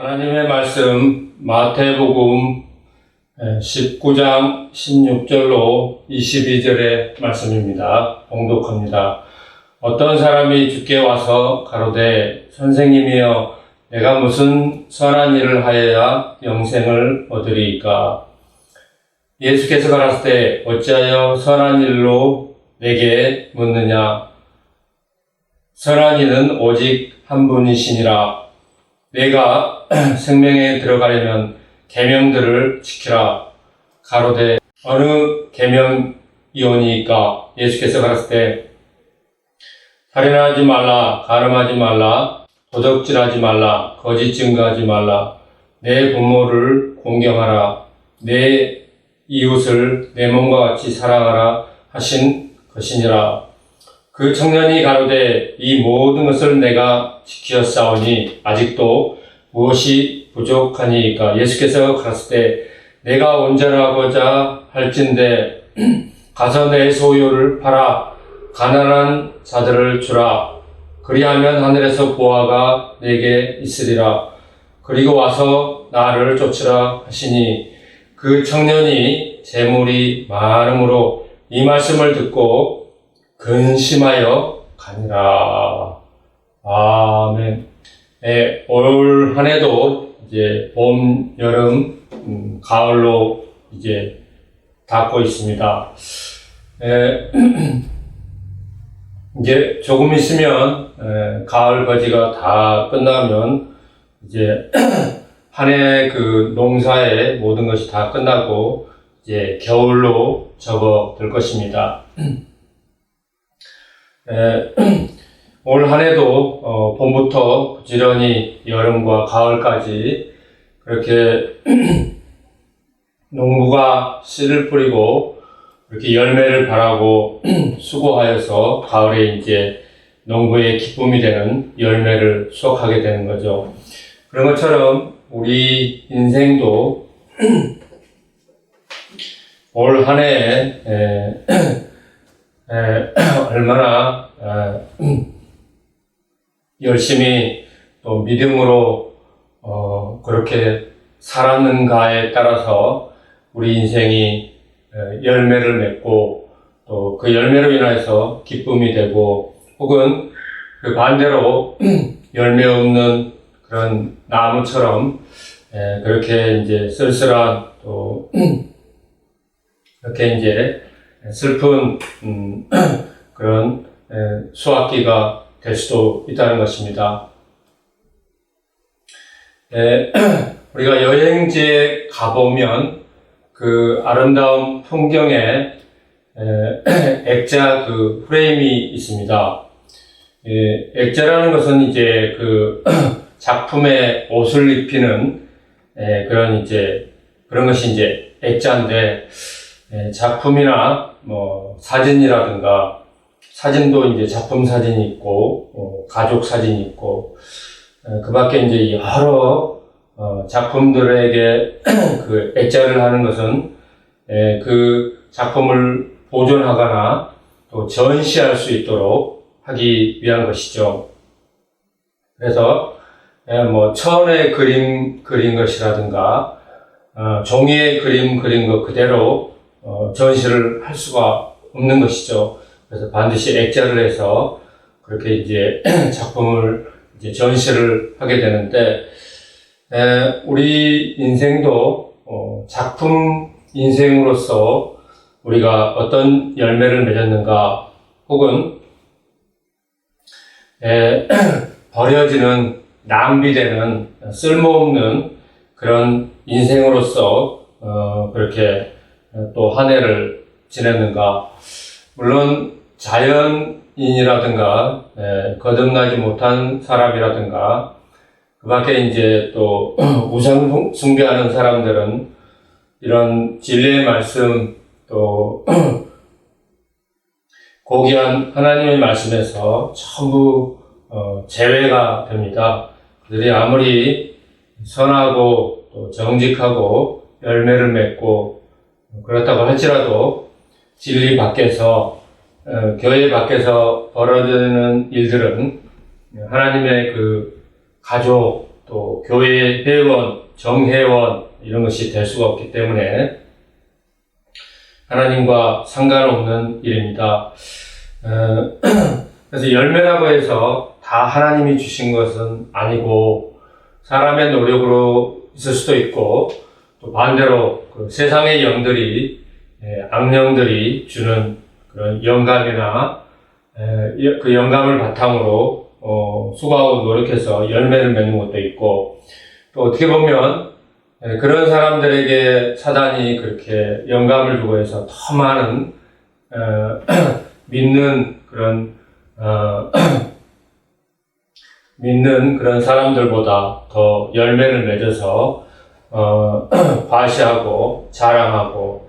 하나님의 말씀 마태복음 19장 16절로 22절의 말씀입니다. 봉독합니다. 어떤 사람이 주께 와서 가로되 선생님이여 내가 무슨 선한 일을 하여야 영생을 얻으리이까? 예수께서 가라사대 때 어찌하여 선한 일로 내게 묻느냐? 선한 이는 오직 한 분이시니라. 내가 생명에 들어가려면 계명들을 지키라. 가로되 어느 계명이오니까? 예수께서 가라사대 때 살인하지 말라, 간음하지 말라, 도적질하지 말라, 거짓 증거하지 말라, 내 부모를 공경하라, 내 이웃을 내 몸과 같이 사랑하라 하신 것이니라. 그 청년이 가로되 이 모든 것을 내가 지키었사오니 아직도 무엇이 부족하니이까? 예수께서 가라사대 때 내가 온전하고자 할진대 가서 내 소유를 팔아 가난한 자들을 주라. 그리하면 하늘에서 보화가 내게 있으리라. 그리고 와서 나를 쫓으라 하시니 그 청년이 재물이 많음으로 이 말씀을 듣고 근심하여 가니라. 아멘. 올 한 해도 이제 봄, 여름, 가을로 이제 닿고 있습니다. 이제 조금 있으면 가을 거지가 다 끝나면 이제 한 해 그 농사의 모든 것이 다 끝나고 이제 겨울로 접어들 것입니다. 올 한 해도 봄부터 부지런히 여름과 가을까지 그렇게 농부가 씨를 뿌리고 이렇게 열매를 바라고 수고하여서 가을에 이제 농부의 기쁨이 되는 열매를 수확하게 되는 거죠. 그런 것처럼 우리 인생도 올 한 해에 얼마나 열심히 또 믿음으로 그렇게 살았는가에 따라서 우리 인생이 열매를 맺고 또 그 열매로 인해서 기쁨이 되고 혹은 그 반대로 열매 없는 그런 나무처럼 그렇게 이제 쓸쓸한 또 이렇게 이제 슬픈 그런 수확기가 될 수도 있다는 것입니다. 우리가 여행지에 가보면 그 아름다운 풍경에 액자 그 프레임이 있습니다. 액자라는 것은 이제 그 작품에 옷을 입히는 그런 이제 그런 것이 이제 액자인데 작품이나 뭐 사진이라든가 사진도 이제 작품 사진이 있고 가족 사진이 있고 그 밖에 이제 여러 작품들에게 그 액자를 하는 것은 그 작품을 보존하거나 또 전시할 수 있도록 하기 위한 것이죠. 그래서 뭐 천의 그림 그린 것이라든가 종이에 그림 그린 것 그대로 전시를 할 수가 없는 것이죠. 그래서 반드시 액자를 해서 그렇게 이제 작품을 이제 전시를 하게 되는데 우리 인생도 작품 인생으로서 우리가 어떤 열매를 맺었는가 혹은 버려지는 낭비되는 쓸모없는 그런 인생으로서 그렇게 또 한 해를 지냈는가. 물론 자연인이라든가 거듭나지 못한 사람이라든가 그 밖에 이제 또 우상 숭배하는 사람들은 이런 진리의 말씀 또 고귀한 하나님의 말씀에서 전부 제외가 됩니다. 그들이 아무리 선하고 또 정직하고 열매를 맺고 그렇다고 할지라도 진리 밖에서 교회 밖에서 벌어지는 일들은 하나님의 그 가족 또 교회 회원, 정회원 이런 것이 될 수가 없기 때문에 하나님과 상관없는 일입니다. 그래서 열매라고 해서 다 하나님이 주신 것은 아니고 사람의 노력으로 있을 수도 있고 또 반대로 그 세상의 영들이 악령들이 주는 그런 영감이나 그 영감을 바탕으로 수고하고 노력해서 열매를 맺는 것도 있고 또 어떻게 보면 그런 사람들에게 사단이 그렇게 영감을 주고 해서 더 많은 믿는 그런 사람들보다 더 열매를 맺어서 과시하고 자랑하고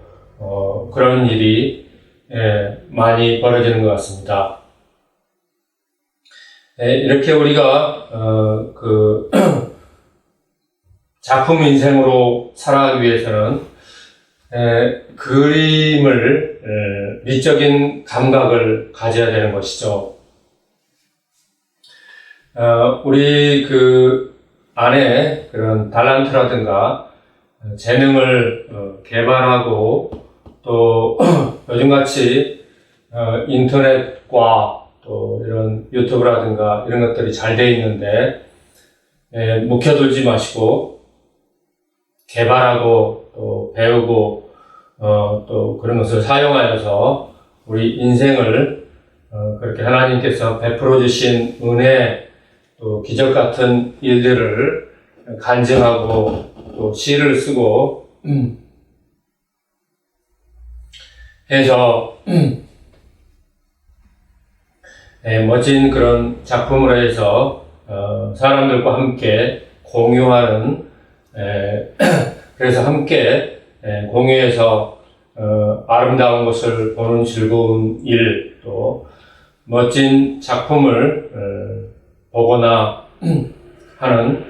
그런 일이 많이 벌어지는 것 같습니다. 이렇게 우리가 작품 인생으로 살아가기 위해서는 그림을 미적인 감각을 가져야 되는 것이죠. 우리 안에 그런 달란트라든가 재능을 개발하고 또 요즘같이 인터넷과 또 이런 유튜브라든가 이런 것들이 잘 돼 있는데 묵혀두지 마시고 개발하고 또 배우고 또 그런 것을 사용하여서 우리 인생을 그렇게 하나님께서 베풀어 주신 은혜 또 기적 같은 일들을 간증하고 또 시를 쓰고 해서 멋진 그런 작품으로 해서 사람들과 함께 공유하는 그래서 함께 공유해서 아름다운 것을 보는 즐거운 일 또 멋진 작품을 보거나 하는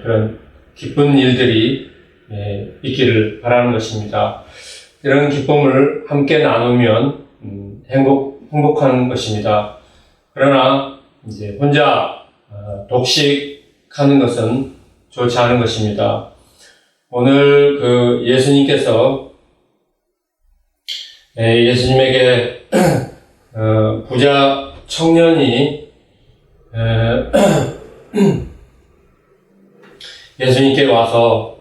그런 기쁜 일들이 있기를 바라는 것입니다. 이런 기쁨을 함께 나누면 행복한 것입니다. 그러나 이제 혼자 독식하는 것은 좋지 않은 것입니다. 오늘 예수님께서 예수님에게 부자 청년이 예수님께 와서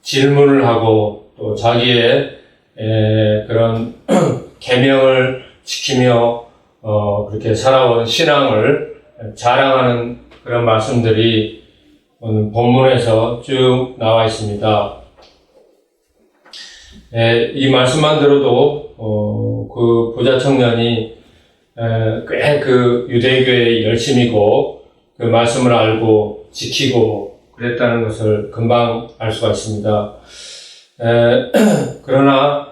질문을 하고 또 자기의 그런 계명을 지키며 그렇게 살아온 신앙을 자랑하는 그런 말씀들이 오늘 본문에서 쭉 나와 있습니다. 이 말씀만 들어도 그 부자 청년이 꽤 유대교의 열심이고 그 말씀을 알고 지키고 그랬다는 것을 금방 알 수가 있습니다. 그러나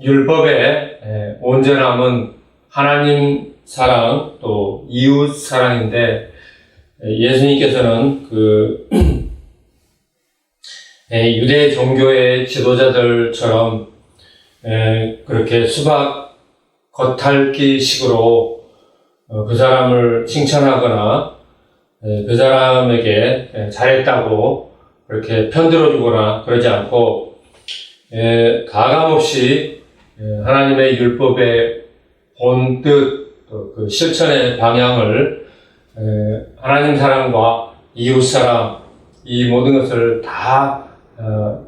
율법의 온전함은 하나님 사랑 또 이웃 사랑인데 예수님께서는 유대 종교의 지도자들처럼 그렇게 수박 겉핥기 식으로 그 사람을 칭찬하거나 그 사람에게 잘했다고 그렇게 편들어주거나 그러지 않고 가감없이 하나님의 율법의 본뜻 또 그 실천의 방향을 하나님 사랑과 이웃 사랑 이 모든 것을 다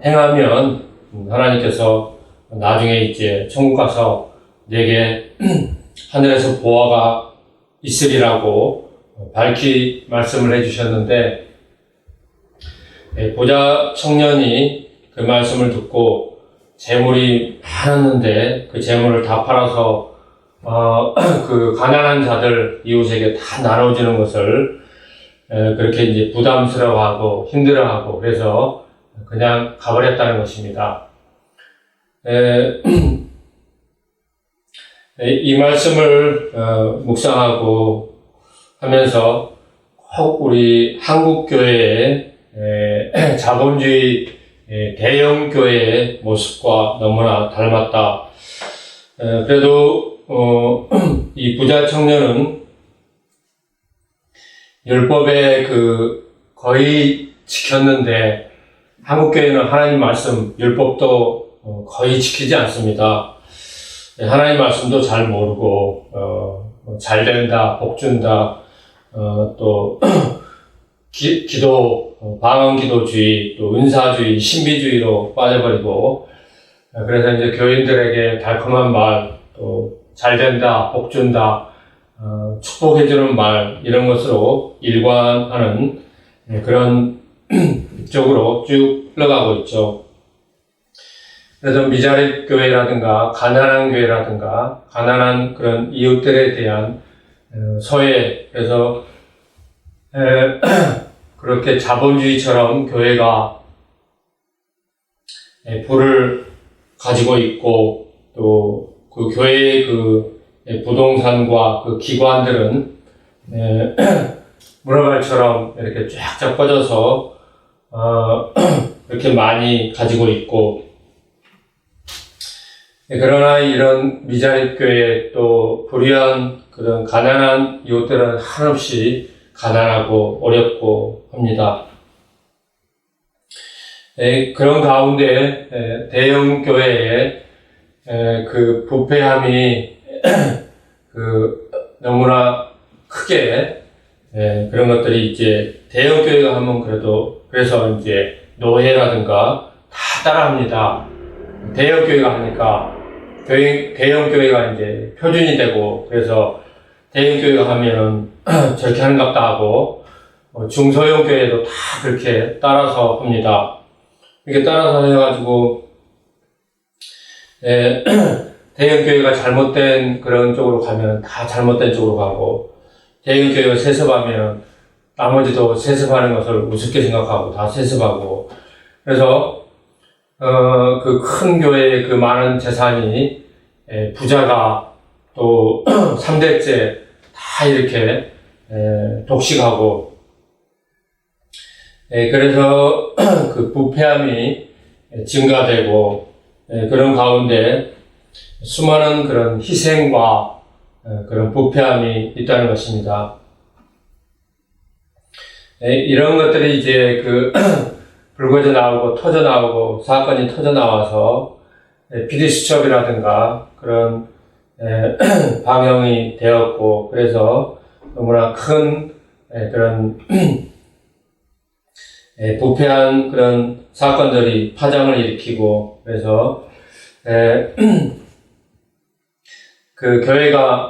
행하면 하나님께서 나중에 이제 천국 가서 내게 하늘에서 보화가 있으리라고 밝히 말씀을 해주셨는데 부자 청년이 그 말씀을 듣고 재물이 많았는데 그 재물을 다 팔아서 그 가난한 자들 이웃에게 다 나눠주는 것을 그렇게 이제 부담스러워하고 힘들어하고 그래서 그냥 가버렸다는 것입니다. 이 말씀을 묵상하고 하면서 꼭 우리 한국교회의 자본주의 대형교회의 모습과 너무나 닮았다. 그래도 이 부자 청년은 율법에 거의 지켰는데 한국 교회는 하나님 말씀 율법도 거의 지키지 않습니다. 하나님 말씀도 잘 모르고 잘 된다, 복 준다, 또 기도, 방언 기도주의, 또 은사주의, 신비주의로 빠져버리고, 그래서 이제 교인들에게 달콤한 말, 또 잘 된다, 복 준다, 축복해주는 말, 이런 것으로 일관하는 그런 쪽으로 쭉 흘러가고 있죠. 그래서 미자립 교회라든가, 가난한 교회라든가, 가난한 그런 이웃들에 대한 소외, 그래서 그렇게 자본주의처럼 교회가 부를 가지고 있고, 또 그 교회의 부동산과 그 기관들은 물어발처럼 이렇게 쫙쫙 뻗어서 이렇게 많이 가지고 있고, 그러나 이런 미자립 교회 또 불의한 그런 가난한 이웃들은 한없이 가난하고 어렵고 합니다. 그런 가운데 대형 교회의 그 부패함이 너무나 크게 그런 것들이 이제 대형 교회가 하면 그래서 이제 노예라든가 다 따라합니다. 대형 교회가 하니까 대형 교회가 이제 표준이 되고, 그래서 대형 교회가 하면은 저렇게 하는갑다 하고, 중소형 교회도 다 그렇게 따라서 합니다. 이렇게 따라서 해가지고 대형 교회가 잘못된 그런 쪽으로 가면 다 잘못된 쪽으로 가고, 대형 교회가 세습하면 나머지도 세습하는 것을 우습게 생각하고 다 세습하고, 그래서 그 큰 교회의 그 많은 재산이 부자가 또 3대째 다 이렇게 독식하고, 그래서 그 부패함이 증가되고, 그런 가운데 수많은 그런 희생과 그런 부패함이 있다는 것입니다. 이런 것들이 이제 불거져 나오고 터져 나오고 사건이 터져 나와서 비리수첩이라든가 그런 방영이 되었고, 그래서 너무나 큰 그런 부패한 그런 사건들이 파장을 일으키고, 그래서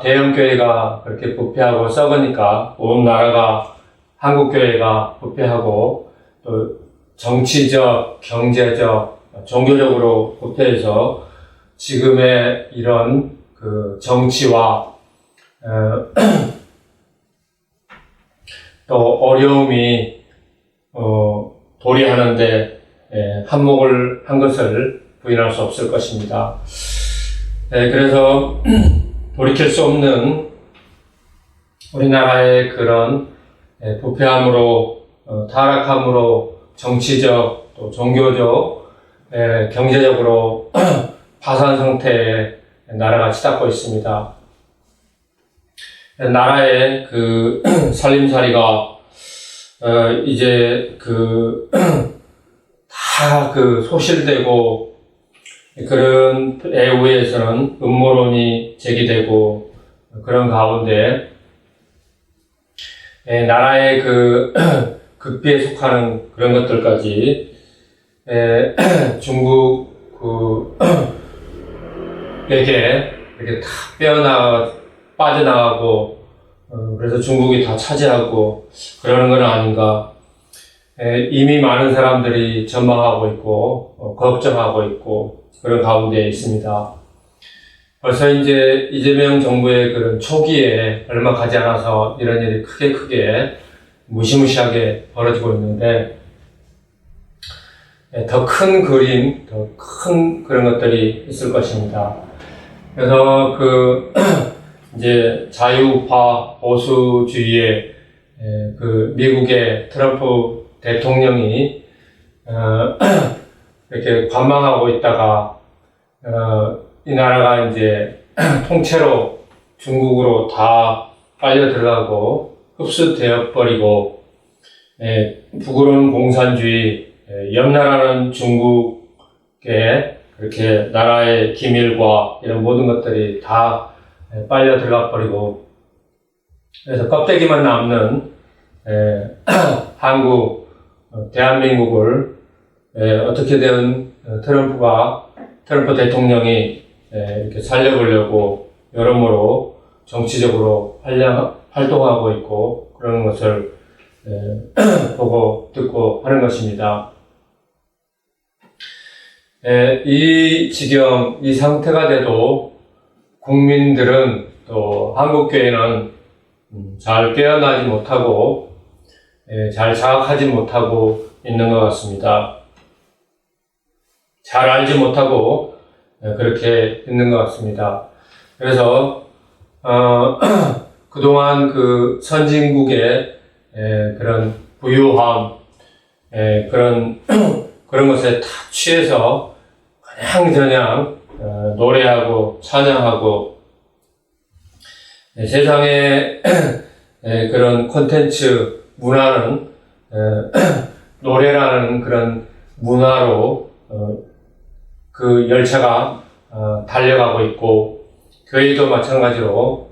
대형 교회가 그렇게 부패하고 썩으니까 온 나라가, 한국 교회가 부패하고 또 정치적, 경제적, 종교적으로 부패해서 지금의 이런 정치와 또 어려움이 도래하는데 한몫을 한 것을 부인할 수 없을 것입니다. 그래서 돌이킬 수 없는 우리나라의 그런 부패함으로, 타락함으로 정치적, 또 종교적, 경제적으로 파산 상태에 나라가 치닫고 있습니다. 나라의 살림살이가 이제 다 소실되고, 그런 애우에서는 음모론이 제기되고, 그런 가운데 나라의 극비에 속하는 그런 것들까지 중국에게 이렇게 다 빠져나가고, 그래서 중국이 다 차지하고 그러는 건 아닌가. 이미 많은 사람들이 전망하고 있고 걱정하고 있고 그런 가운데 있습니다. 벌써 이제 이재명 정부의 그런 초기에 얼마 가지 않아서 이런 일이 크게 무시무시하게 벌어지고 있는데, 더 큰 그림, 더 큰 그런 것들이 있을 것입니다. 그래서 이제 자유우파 보수주의의 미국의 트럼프 대통령이 이렇게 관망하고 있다가 이 나라가 이제 통째로 중국으로 다 빨려 들어가고 흡수되어 버리고, 북으로는 공산주의, 옆나라는 중국의 그렇게 나라의 기밀과 이런 모든 것들이 다 빨려 들어가 버리고, 그래서 껍데기만 남는 한국, 대한민국을 어떻게든 트럼프 대통령이 이렇게 살려보려고 여러모로 정치적으로 활동하고 있고 그러는 것을 보고 듣고 하는 것입니다. 이 지경, 이 상태가 돼도 국민들은 또 한국교회는 잘 깨어나지 못하고 잘 자각하지 못하고 있는 것 같습니다. 잘 알지 못하고 그렇게 있는 것 같습니다. 그래서 그동안 그 선진국의 그런 부유함, 그런 것에 다 취해서 그냥 노래하고 찬양하고 세상의 그런 콘텐츠 문화는 노래라는 그런 문화로 그 열차가 달려가고 있고, 교회도 마찬가지로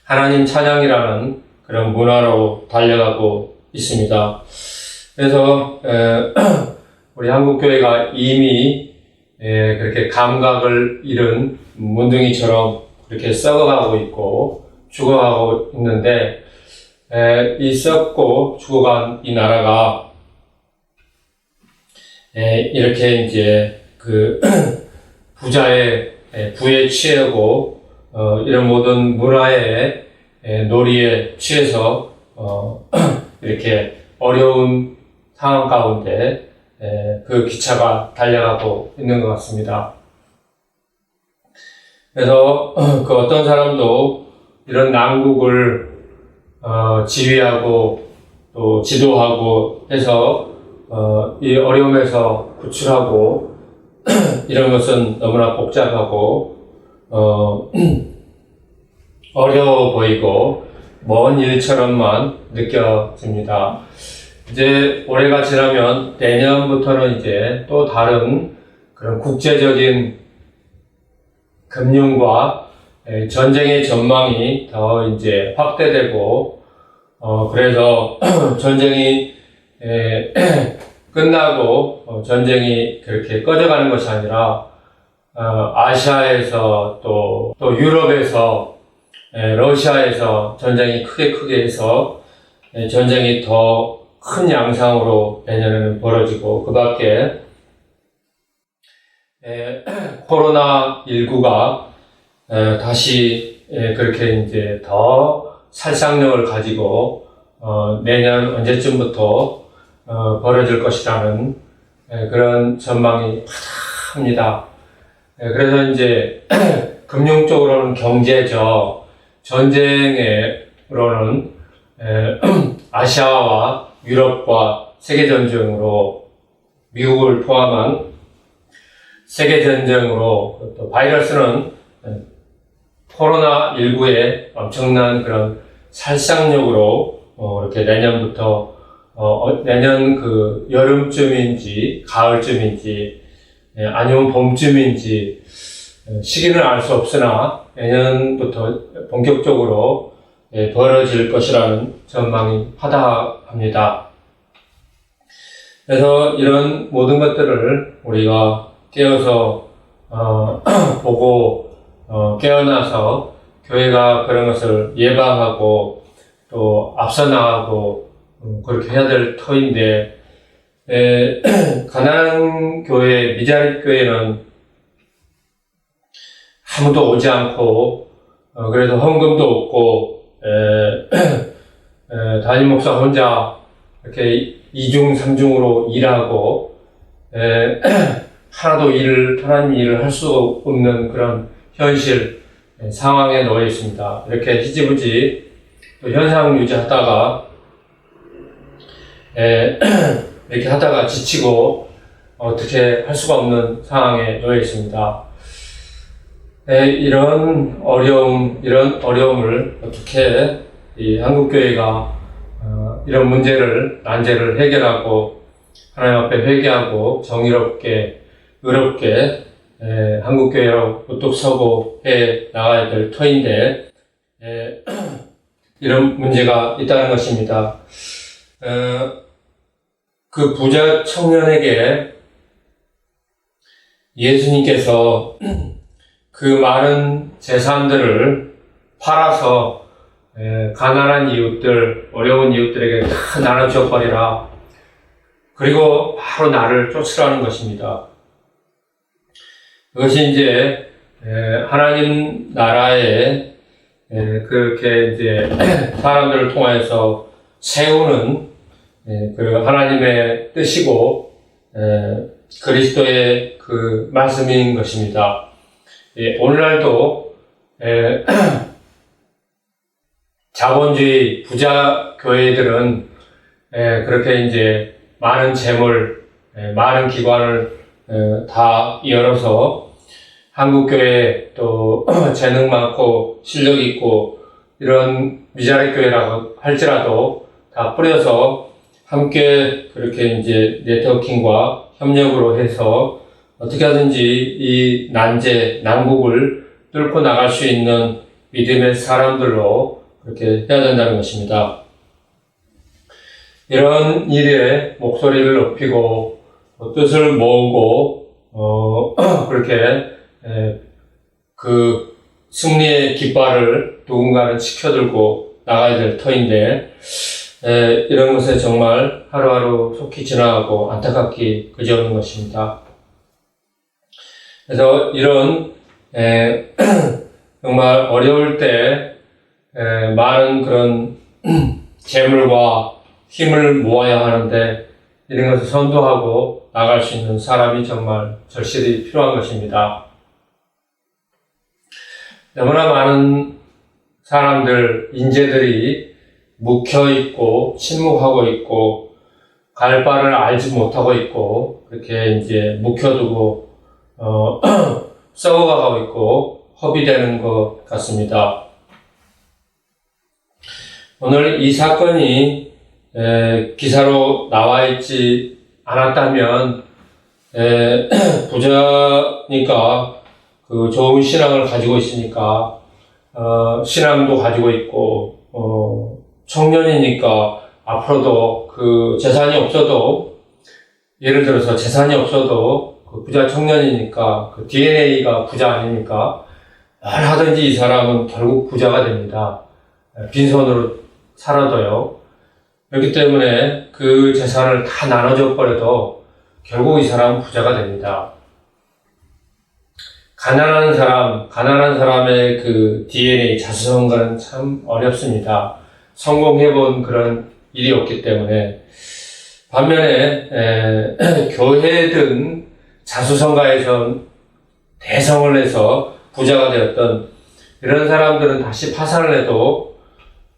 하나님 찬양이라는 그런 문화로 달려가고 있습니다. 그래서 우리 한국교회가 이미 그렇게 감각을 잃은 문둥이처럼 그렇게 썩어가고 있고 죽어가고 있는데, 이 썩고 죽어간 이 나라가 이렇게 이제 그 부에 취하고 이런 모든 문화의 놀이에 취해서 이렇게 어려운 상황 가운데 그 기차가 달려가고 있는 것 같습니다. 그래서 그 어떤 사람도 이런 난국을 지휘하고 또 지도하고 해서 이 어려움에서 구출하고 이런 것은 너무나 복잡하고 어려워 보이고 먼 일처럼만 느껴집니다. 이제 올해가 지나면 내년부터는 이제 또 다른 그런 국제적인 금융과 전쟁의 전망이 더 이제 확대되고, 그래서 전쟁이 끝나고 전쟁이 그렇게 꺼져가는 것이 아니라 아시아에서 또 유럽에서 러시아에서 전쟁이 크게 해서 전쟁이 더 큰 양상으로 내년에는 벌어지고, 그 밖에 코로나19가 다시 그렇게 이제 더 살상력을 가지고 내년 언제쯤부터 벌어질 것이라는 그런 전망이 합니다. 그래서 이제 금융적으로는 경제적, 전쟁으로는 아시아와 유럽과 세계전쟁으로, 미국을 포함한 세계전쟁으로, 또 바이러스는 코로나19의 엄청난 그런 살상력으로 이렇게 내년부터 내년 그 여름쯤인지 가을쯤인지 아니면 봄쯤인지 시기는 알 수 없으나 내년부터 본격적으로 벌어질 것이라는 전망이 하다합니다. 그래서 이런 모든 것들을 우리가 깨어서 보고 깨어나서 교회가 그런 것을 예방하고 또 앞서 나가고 그렇게 해야 될 터인데, 가난한 교회, 미자립 교회는 아무도 오지 않고 그래서 헌금도 없고 담임 목사 혼자 이렇게 2중 3중으로 일하고 하나도 하나님 일을 할 수 없는 그런 현실 상황에 놓여 있습니다. 이렇게 희지부지 또 현상 유지하다가 이렇게 하다가 지치고 어떻게 할 수가 없는 상황에 놓여 있습니다. 이런 어려움을 어떻게 이 한국교회가 이런 난제를 해결하고 하나님 앞에 회개하고 정의롭게 의롭게 한국교회로 우뚝 서고 해 나가야 될 터인데 이런 문제가 있다는 것입니다. 그 부자 청년에게 예수님께서 그 많은 재산들을 팔아서 가난한 이웃들, 어려운 이웃들에게 다 나눠줘 버리라. 그리고 바로 나를 쫓으라는 것입니다. 그것이 이제 하나님 나라에 그렇게 이제 사람들을 통해서 세우는 그 하나님의 뜻이고 그리스도의 그 말씀인 것입니다. 오늘날도 자본주의 부자 교회들은 그렇게 이제 많은 재물, 많은 기관을 다 열어서 한국교회 또 재능 많고 실력 있고 이런 미자립 교회라고 할지라도 다 뿌려서 함께 그렇게 이제 네트워킹과 협력으로 해서 어떻게 하든지 이 난국을 뚫고 나갈 수 있는 믿음의 사람들로 그렇게 해야 된다는 것입니다. 이런 일에 목소리를 높이고 뜻을 모으고 그렇게 그 승리의 깃발을 누군가는 지켜들고 나가야 될 터인데 이런 것에 정말 하루하루 속히 지나가고 안타깝기 그지없는 것입니다. 그래서 이런 정말 어려울 때 많은 그런 재물과 힘을 모아야 하는데 이런 것을 선도하고 나갈 수 있는 사람이 정말 절실히 필요한 것입니다. 너무나 많은 사람들, 인재들이 묵혀있고 침묵하고 있고 갈 바를 알지 못하고 있고 그렇게 이제 묵혀두고 썩어가고 있고 허비되는 것 같습니다. 오늘 이 사건이 기사로 나와 있지 않았다면 부자니까 그 좋은 신앙을 가지고 있으니까 신앙도 가지고 있고 청년이니까 앞으로도 그 재산이 없어도 예를 들어서 재산이 없어도 그 부자 청년이니까 그 DNA가 부자 아닙니까? 뭘 하든지 이 사람은 결국 부자가 됩니다. 빈손으로 살아도요. 그렇기 때문에 그 재산을 다 나눠줘 버려도 결국 이 사람은 부자가 됩니다. 가난한 사람의 그 DNA 자수성가는 참 어렵습니다. 성공해본 그런 일이 없기 때문에. 반면에 교회든 자수성가에서 대성을 해서 부자가 되었던 이런 사람들은 다시 파산을 해도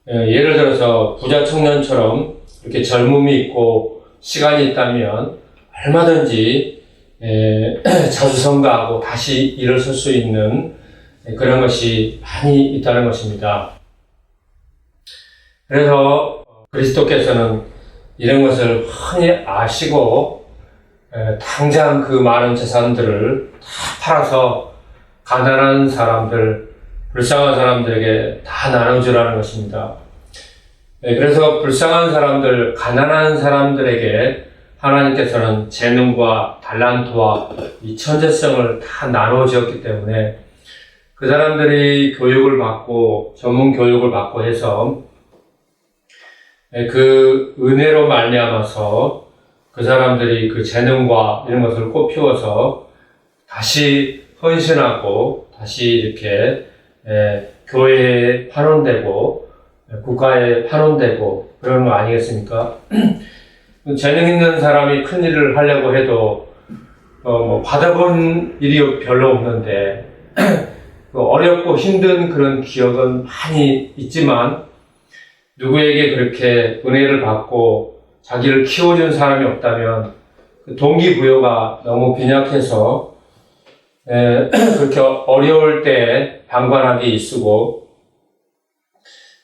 예를 들어서 부자 청년처럼 이렇게 젊음이 있고 시간이 있다면 얼마든지 자수성가하고 다시 일어설 수 있는 그런 것이 많이 있다는 것입니다. 그래서 그리스도께서는 이런 것을 흔히 아시고 당장 그 많은 재산들을 다 팔아서 가난한 사람들, 불쌍한 사람들에게 다 나눠주라는 것입니다. 그래서 불쌍한 사람들, 가난한 사람들에게 하나님께서는 재능과 달란트와 이 천재성을 다 나눠 주었기 때문에 그 사람들이 교육을 받고 전문 교육을 받고 해서 그 은혜로 말미암아서 그 사람들이 그 재능과 이런 것을 꽃피워서 다시 헌신하고 다시 이렇게 교회에 환원되고 국가에 환원되고 그런 거 아니겠습니까? 재능 있는 사람이 큰 일을 하려고 해도 받아본 일이 별로 없는데 어렵고 힘든 그런 기억은 많이 있지만 누구에게 그렇게 은혜를 받고 자기를 키워준 사람이 없다면 그 동기부여가 너무 빈약해서 그렇게 어려울 때 방관하기 있으고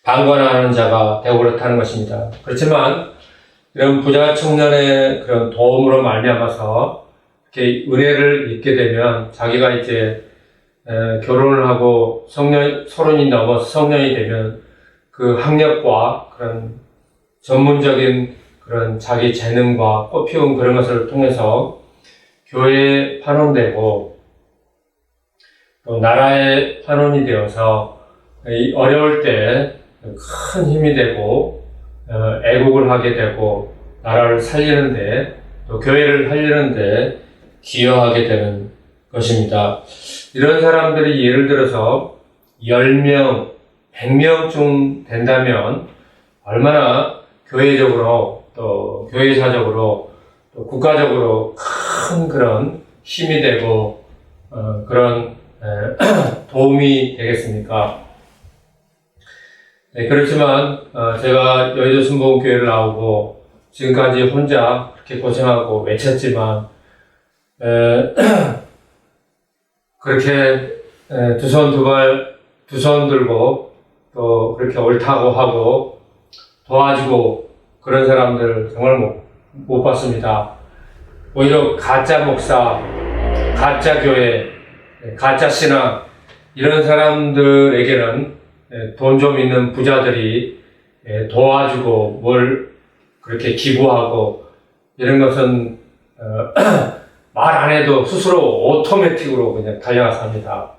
방관하는 자가 되고 그렇다는 것입니다. 그렇지만 이런 부자 청년의 그런 도움으로 말미암아서 이렇게 은혜를 입게 되면 자기가 이제 결혼을 하고 서른이 넘어서 성년이 되면 그 학력과 그런 전문적인 그런 자기 재능과 꽃피운 그런 것을 통해서 교회에 환원되고 또 나라의 환원이 되어서 어려울 때 큰 힘이 되고 애국을 하게 되고 나라를 살리는데 또 교회를 살리는데 기여하게 되는 것입니다. 이런 사람들이 예를 들어서 10명, 100명쯤 된다면 얼마나 교회적으로 또 교회사적으로 또 국가적으로 큰 그런 힘이 되고 그런 도움이 되겠습니까? 네, 그렇지만 제가 여의도 순복음교회를 나오고 지금까지 혼자 그렇게 고생하고 외쳤지만 그렇게 두 손 들고 또 그렇게 옳다고 하고 도와주고 그런 사람들 정말 못 봤습니다. 오히려 가짜 목사, 가짜 교회, 가짜 신앙 이런 사람들에게는 돈 좀 있는 부자들이 도와주고 뭘 그렇게 기부하고 이런 것은 말 안 해도 스스로 오토매틱으로 그냥 달려가서 합니다.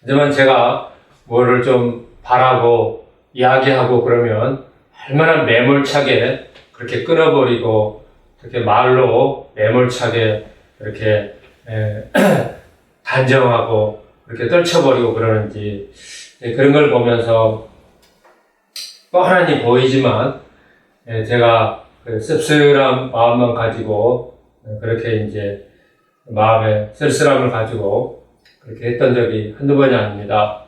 하지만 제가 뭐를 좀 바라고 이야기하고 그러면 얼마나 매몰차게 그렇게 끊어버리고 그렇게 말로 매몰차게 그렇게 단정하고 그렇게 떨쳐버리고 그러는지 그런 걸 보면서 뻔하니 보이지만 제가 그 씁쓸한 마음만 가지고 그렇게 이제 마음에 쓸쓸함을 가지고 그렇게 했던 적이 한두 번이 아닙니다.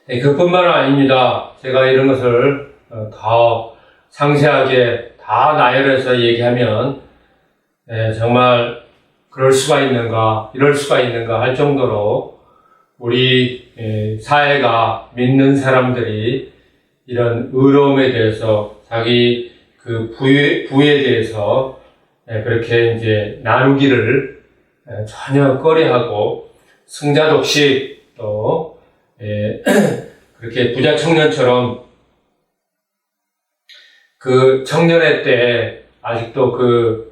그뿐만 아닙니다. 제가 이런 것을 더 상세하게 다 나열해서 얘기하면 정말 그럴 수가 있는가, 이럴 수가 있는가 할 정도로 우리 사회가 믿는 사람들이 이런 의로움에 대해서 자기 그 부에 대해서 그렇게 이제 나누기를 전혀 꺼려하고 승자독식 또 그렇게 부자 청년처럼 그 청년의 때 아직도 그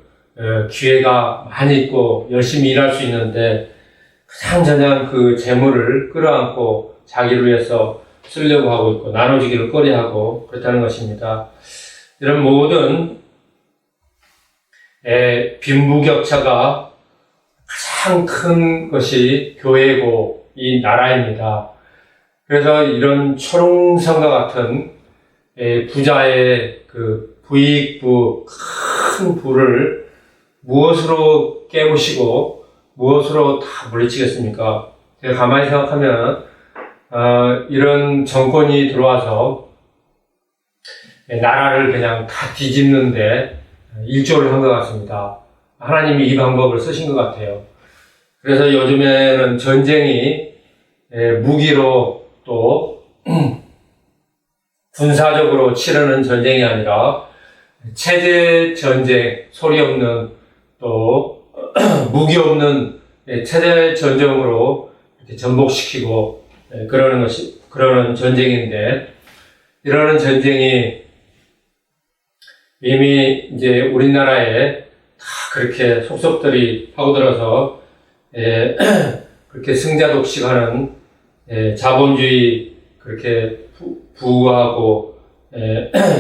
기회가 많이 있고 열심히 일할 수 있는데 그냥저냥 그 재물을 끌어안고 자기를 위해서 쓰려고 하고 있고 나눠주기를 꺼려하고 그렇다는 것입니다. 이런 모든 빈부격차가 가장 큰 것이 교회고 이 나라입니다. 그래서 이런 초롱성과 같은 부자의 그 부익부, 큰 부를 무엇으로 깨부시고 무엇으로 다 물리치겠습니까? 제가 가만히 생각하면 이런 정권이 들어와서 나라를 그냥 다 뒤집는데 일조를 한 것 같습니다. 하나님이 이 방법을 쓰신 것 같아요. 그래서 요즘에는 전쟁이 무기로 또 군사적으로 치르는 전쟁이 아니라 체제 전쟁, 소리 없는 또 무기 없는 체제 전쟁으로 이렇게 전복시키고 그러는 전쟁인데 이러는 전쟁이 이미 이제 우리나라에 다 그렇게 속속들이 파고들어서 그렇게 승자독식하는 자본주의 그렇게 부하고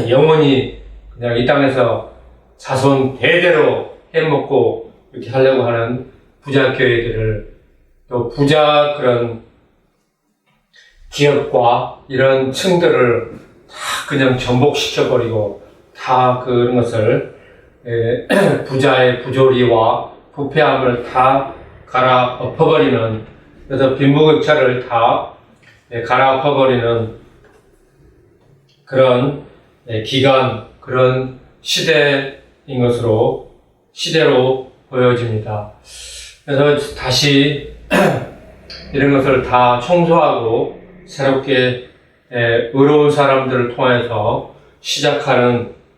영원히 그냥 이 땅에서 자손 대대로 해먹고 이렇게 하려고 하는 부자 교회들을 또 부자 그런 기업과 이런 층들을 다 그냥 전복시켜버리고 다 그런 것을 부자의 부조리와 부패함을 다 갈아엎어버리는 그래서 빈부격차를 다 갈아엎어버리는 그런 기간 그런 시대인 것으로 시대로 보여집니다. 그래서 다시 이런 것을 다 청소하고 새롭게 의로운 사람들을 통해서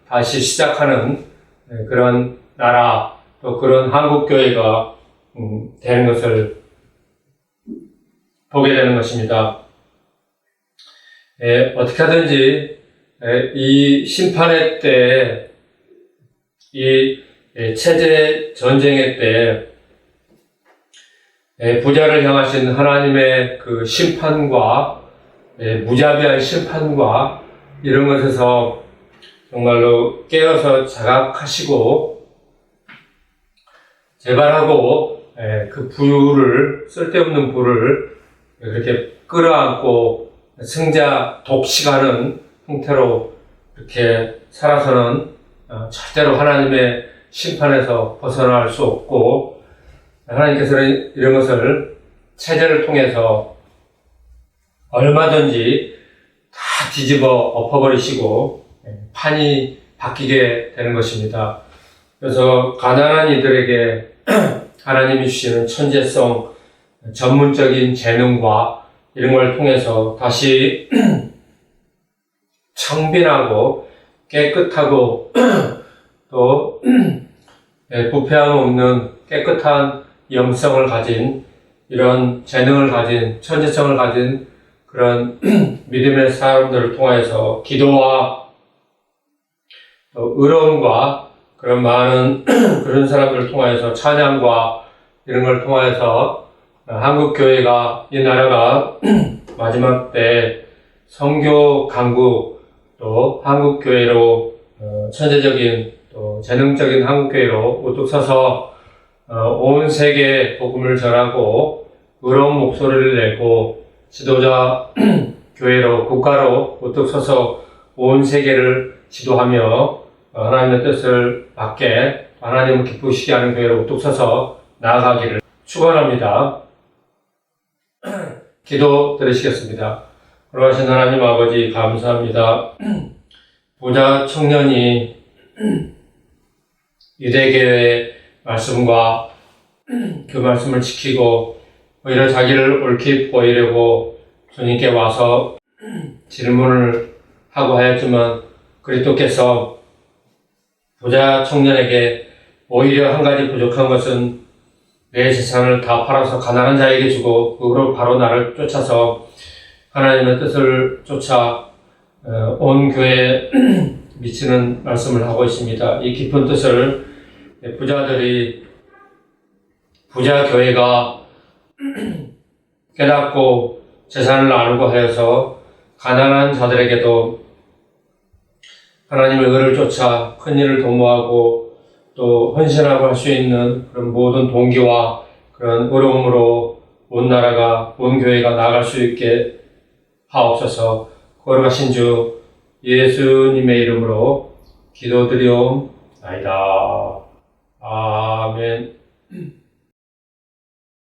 다시 시작하는 그런 나라, 또 그런 한국교회가 되는 것을 보게 되는 것입니다. 어떻게 하든지 이 심판의 때, 이 체제 전쟁의 때 부자를 향하신 하나님의 그 심판과 무자비한 심판과 이런 것에서 정말로 깨어서 자각하시고 재발하고 그 부를, 쓸데없는 부를 그렇게 끌어안고 승자 독식하는 형태로 이렇게 살아서는 절대로 하나님의 심판에서 벗어날 수 없고, 하나님께서는 이런 것을 체제를 통해서 얼마든지 다 뒤집어 엎어버리시고 판이 바뀌게 되는 것입니다. 그래서 가난한 이들에게 하나님이 주시는 천재성, 전문적인 재능과 이런 걸 통해서 다시 청빈하고 깨끗하고 또 부패함 없는 깨끗한 영성을 가진, 이런 재능을 가진, 천재성을 가진 그런 믿음의 사람들을 통해서 기도와 또 의로움과 그런 많은 그런 사람들을 통해서 찬양과 이런 걸 통해서 한국교회가, 이 나라가 마지막 때 선교 강국, 또 한국교회로 천재적인 또 재능적인 한국교회로 우뚝 서서 온 세계에 복음을 전하고 의로운 목소리를 내고 지도자 교회로, 국가로 우뚝 서서 온 세계를 지도하며 하나님의 뜻을 받게, 하나님을 기쁘시게 하는 교회로 우뚝 서서 나아가기를 축원합니다. 기도 드리시겠습니다. 거룩하신 하나님 아버지, 감사합니다. 부자 청년이 유대교회의 말씀과 그 말씀을 지키고 오히려 자기를 옳게 보이려고 주님께 와서 질문을 하고 하였지만, 그리스도께서 부자 청년에게 오히려 한 가지 부족한 것은 내 재산을 다 팔아서 가난한 자에게 주고 그 후로 바로 나를 쫓아서 하나님의 뜻을 쫓아 온 교회에 미치는 말씀을 하고 있습니다. 이 깊은 뜻을 부자들이, 부자 교회가 깨닫고 재산을 나누고 하여서 가난한 자들에게도 하나님의 의를 쫓아 큰 일을 도모하고 또 헌신하고 할 수 있는 그런 모든 동기와 그런 의로움으로 온 나라가, 온 교회가 나아갈 수 있게 하옵소서. 거룩하신 주 예수님의 이름으로 기도드리옵나이다. 아멘.